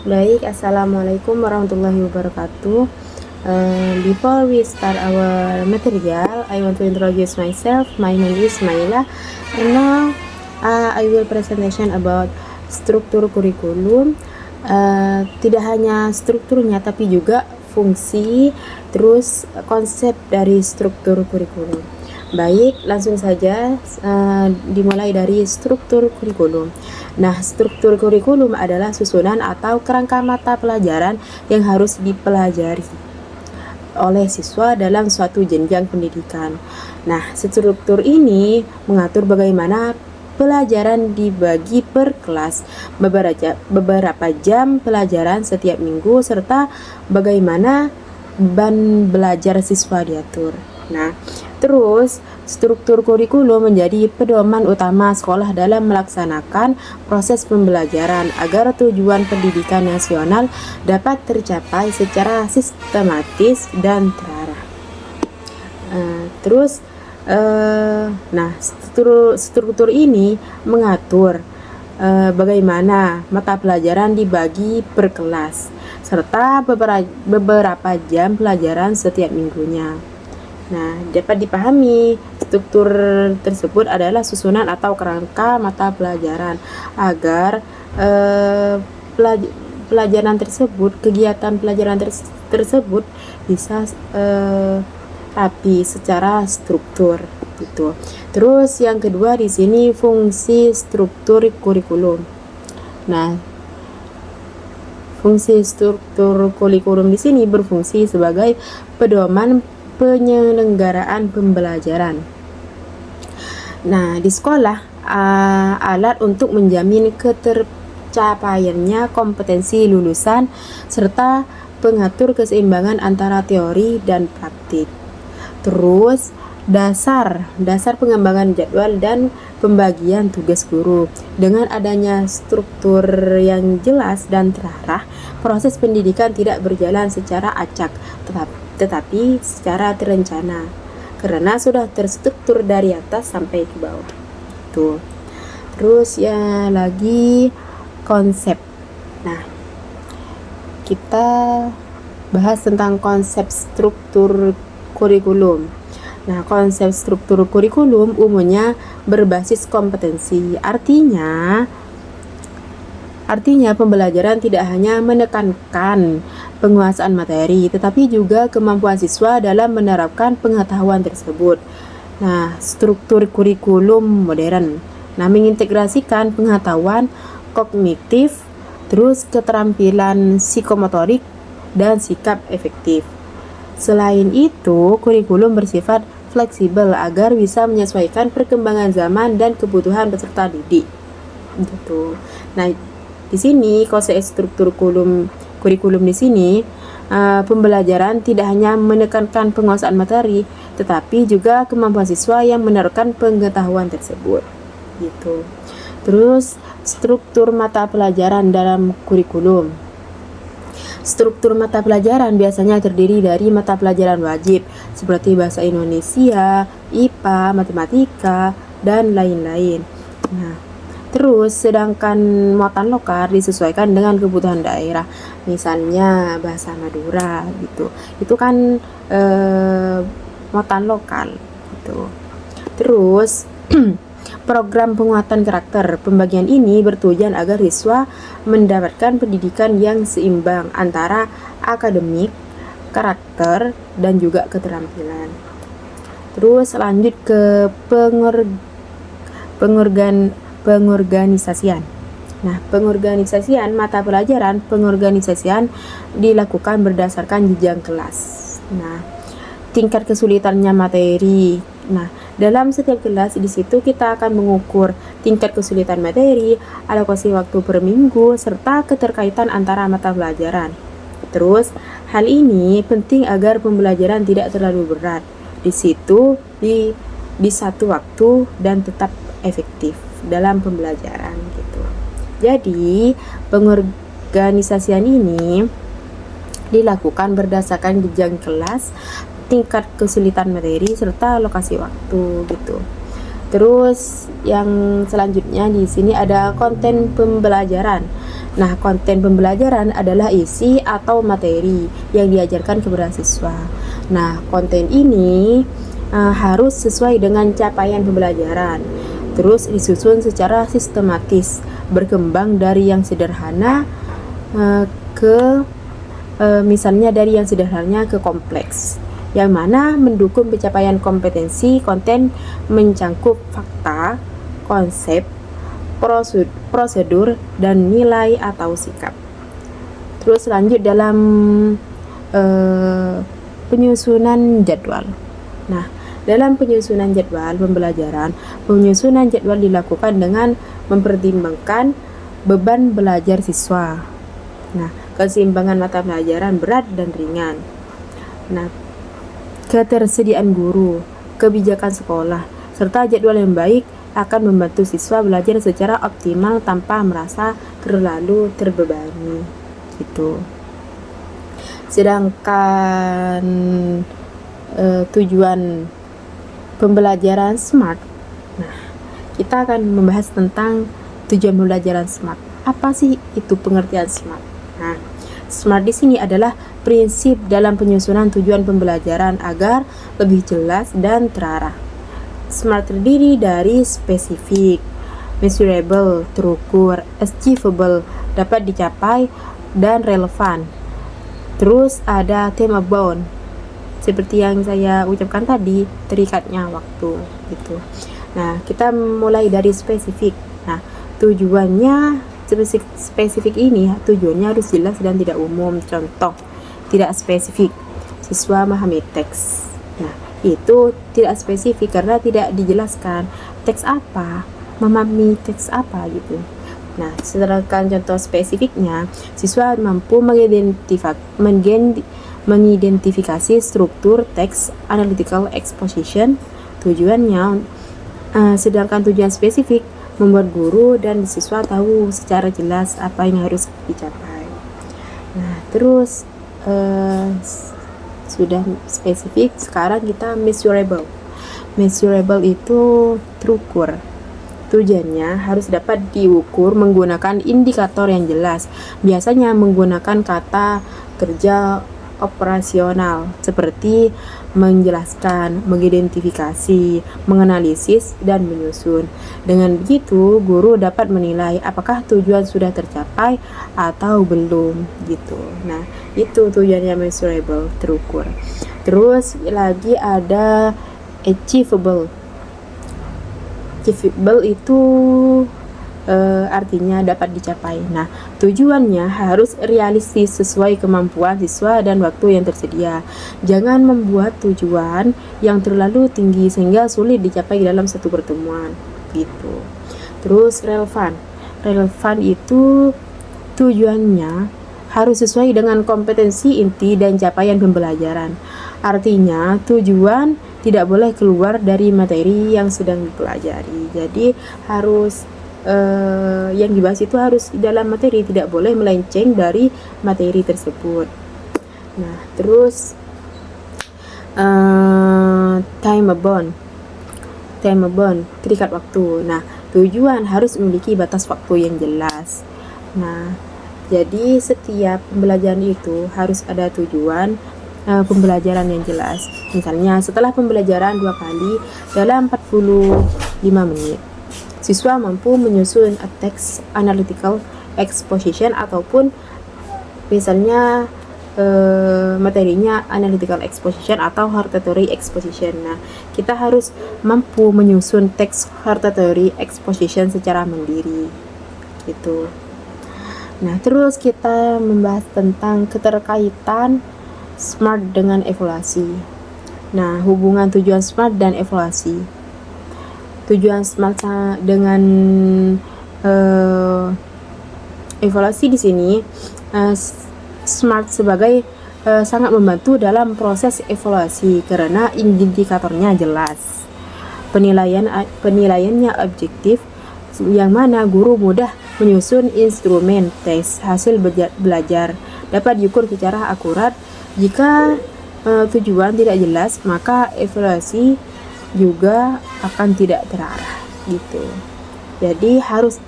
Baik, Assalamualaikum warahmatullahi wabarakatuh. Before we start our material, I want to introduce myself. My name is Maila, and now I will presentation about struktur kurikulum. Tidak hanya strukturnya, tapi juga fungsi, terus konsep dari struktur kurikulum. Baik, langsung saja dimulai dari struktur kurikulum. Nah, struktur kurikulum adalah susunan atau kerangka mata pelajaran yang harus dipelajari oleh siswa dalam suatu jenjang pendidikan. Nah, struktur ini mengatur bagaimana pelajaran dibagi per kelas, beberapa jam pelajaran setiap minggu, serta bagaimana beban belajar siswa diatur. Nah, terus struktur kurikulum menjadi pedoman utama sekolah dalam melaksanakan proses pembelajaran agar tujuan pendidikan nasional dapat tercapai secara sistematis dan terarah. Struktur ini mengatur bagaimana mata pelajaran dibagi per kelas serta beberapa jam pelajaran setiap minggunya. Nah, dapat dipahami, struktur tersebut adalah susunan atau kerangka mata pelajaran agar kegiatan pelajaran tersebut bisa rapi secara struktur gitu. Terus yang kedua di sini fungsi struktur kurikulum. Nah, fungsi struktur kurikulum di sini berfungsi sebagai pedoman penyelenggaraan pembelajaran. Nah, di sekolah alat untuk menjamin ketercapaiannya kompetensi lulusan serta pengatur keseimbangan antara teori dan praktik. Terus dasar pengembangan jadwal dan pembagian tugas guru. Dengan adanya struktur yang jelas dan terarah, proses pendidikan tidak berjalan secara acak, tetapi secara terencana karena sudah terstruktur dari atas sampai ke bawah. Tuh. Terus ya lagi konsep. Nah, kita bahas tentang konsep struktur kurikulum. Nah, konsep struktur kurikulum umumnya berbasis kompetensi. Artinya pembelajaran tidak hanya menekankan penguasaan materi, tetapi juga kemampuan siswa dalam menerapkan pengetahuan tersebut. Nah, struktur kurikulum modern. Nah, mengintegrasikan pengetahuan kognitif, terus keterampilan psikomotorik dan sikap efektif. Selain itu, kurikulum bersifat fleksibel agar bisa menyesuaikan perkembangan zaman dan kebutuhan peserta didik. Gitu. Nah, di sini konsep struktur kurikulum di sini pembelajaran tidak hanya menekankan penguasaan materi, tetapi juga kemampuan siswa yang menerapkan pengetahuan tersebut. Gitu. Terus struktur mata pelajaran dalam kurikulum. Struktur mata pelajaran biasanya terdiri dari mata pelajaran wajib seperti bahasa Indonesia, IPA, matematika, dan lain-lain. Nah, terus sedangkan muatan lokal disesuaikan dengan kebutuhan daerah. Misalnya bahasa Madura gitu. Itu kan muatan lokal gitu. Terus program penguatan karakter. Pembagian ini bertujuan agar siswa mendapatkan pendidikan yang seimbang antara akademik, karakter, dan juga keterampilan. Terus lanjut ke pengorganisasian. Nah, pengorganisasian mata pelajaran dilakukan berdasarkan jenjang kelas. Nah, tingkat kesulitannya materi. Nah, dalam setiap kelas di situ kita akan mengukur tingkat kesulitan materi, alokasi waktu per minggu, serta keterkaitan antara mata pelajaran. Terus, hal ini penting agar pembelajaran tidak terlalu berat di situ di satu waktu dan tetap efektif dalam pembelajaran gitu. Jadi, pengorganisasian ini dilakukan berdasarkan jenjang kelas, tingkat kesulitan materi, serta lokasi waktu gitu. Terus yang selanjutnya di sini ada konten pembelajaran. Nah, konten pembelajaran adalah isi atau materi yang diajarkan kepada siswa. Nah, konten ini harus sesuai dengan capaian pembelajaran. Terus disusun secara sistematis, berkembang dari yang sederhana misalnya dari yang sederhana ke kompleks, yang mana mendukung pencapaian kompetensi. Konten mencangkup fakta, konsep, prosedur, dan nilai atau sikap. Terus lanjut dalam penyusunan jadwal. Nah, dalam penyusunan jadwal pembelajaran, penyusunan jadwal dilakukan dengan mempertimbangkan beban belajar siswa. Nah, keseimbangan mata pelajaran berat dan ringan. Nah, ketersediaan guru, kebijakan sekolah, serta jadwal yang baik akan membantu siswa belajar secara optimal tanpa merasa terlalu terbebani gitu. Sedangkan tujuan pembelajaran SMART. Nah, kita akan membahas tentang tujuan pembelajaran SMART. Apa sih itu pengertian SMART? Nah, SMART di sini adalah prinsip dalam penyusunan tujuan pembelajaran agar lebih jelas dan terarah. SMART terdiri dari spesifik, measurable, terukur, achievable, dapat dicapai, dan relevan. Terus ada tema bound, seperti yang saya ucapkan tadi, terikatnya waktu gitu. Nah, kita mulai dari spesifik. Nah, tujuannya spesifik ini tujuannya harus jelas dan tidak umum. Contoh, tidak spesifik, siswa memahami teks. Nah, itu tidak spesifik karena tidak dijelaskan teks apa, memahami teks apa gitu. Nah, sedangkan contoh spesifiknya, siswa mampu mengidentifikasi struktur teks, analytical exposition. Tujuannya, sedangkan tujuan spesifik membuat guru dan siswa tahu secara jelas apa yang harus dicapai. Nah, terus sudah spesifik, sekarang kita measurable. Measurable itu terukur. Tujuannya harus dapat diukur menggunakan indikator yang jelas. Biasanya menggunakan kata kerja operasional seperti menjelaskan, mengidentifikasi, menganalisis, dan menyusun. Dengan begitu, guru dapat menilai apakah tujuan sudah tercapai atau belum gitu. Nah, itu tujuannya measurable, terukur. Terus lagi ada achievable. Achievable itu artinya dapat dicapai. Nah, tujuannya harus realistis sesuai kemampuan siswa dan waktu yang tersedia. Jangan membuat tujuan yang terlalu tinggi sehingga sulit dicapai dalam satu pertemuan gitu. Terus relevan. Relevan itu tujuannya harus sesuai dengan kompetensi inti dan capaian pembelajaran. Artinya, tujuan tidak boleh keluar dari materi yang sedang dipelajari. Jadi harus yang dibahas itu harus dalam materi, tidak boleh melenceng dari materi tersebut. Nah, terus time bound, terikat waktu. Nah, tujuan harus memiliki batas waktu yang jelas. Nah, jadi setiap pembelajaran itu harus ada tujuan pembelajaran yang jelas. Misalnya, setelah pembelajaran 2 kali dalam 45 menit. Siswa mampu menyusun a text analytical exposition ataupun misalnya materinya analytical exposition atau hortatory exposition. Nah, kita harus mampu menyusun teks hortatory exposition secara mandiri gitu. Nah, terus kita membahas tentang keterkaitan SMART dengan evaluasi. Nah, hubungan tujuan SMART dan evaluasi. Tujuan SMART dengan evaluasi di sini, SMART sebagai sangat membantu dalam proses evaluasi karena indikatornya jelas. Penilaiannya objektif, yang mana guru mudah menyusun instrumen tes hasil belajar, dapat diukur secara akurat. Jika tujuan tidak jelas, maka evaluasi juga akan tidak terarah gitu. Jadi harus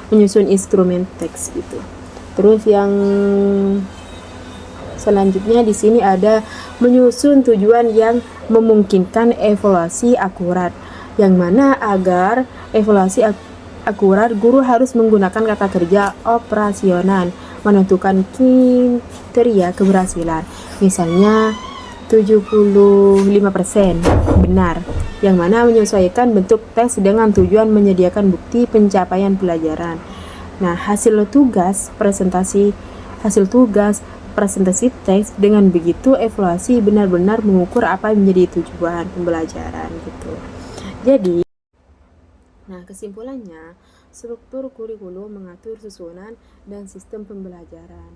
menyusun instrumen teks gitu. Terus yang selanjutnya di sini ada menyusun tujuan yang memungkinkan evaluasi akurat. Yang mana agar evaluasi akurat, guru harus menggunakan kata kerja operasional menentukan kriteria keberhasilan. Misalnya 75% benar, yang mana menyesuaikan bentuk tes dengan tujuan menyediakan bukti pencapaian pelajaran. Nah, hasil tugas presentasi teks, dengan begitu evaluasi benar-benar mengukur apa yang menjadi tujuan pembelajaran gitu. Jadi, nah kesimpulannya, struktur kurikulum mengatur susunan dan sistem pembelajaran.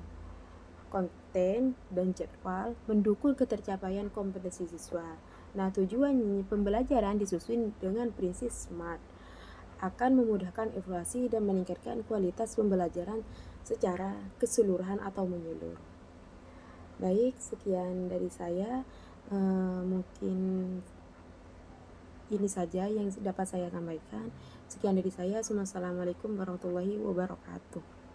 Konten dan jadwal mendukung ketercapaian kompetensi siswa. Nah, tujuan pembelajaran disusun dengan prinsip SMART, akan memudahkan evaluasi dan meningkatkan kualitas pembelajaran secara keseluruhan atau menyeluruh. Baik, sekian dari saya. Mungkin ini saja yang dapat saya sampaikan. Sekian dari saya. Assalamualaikum warahmatullahi wabarakatuh.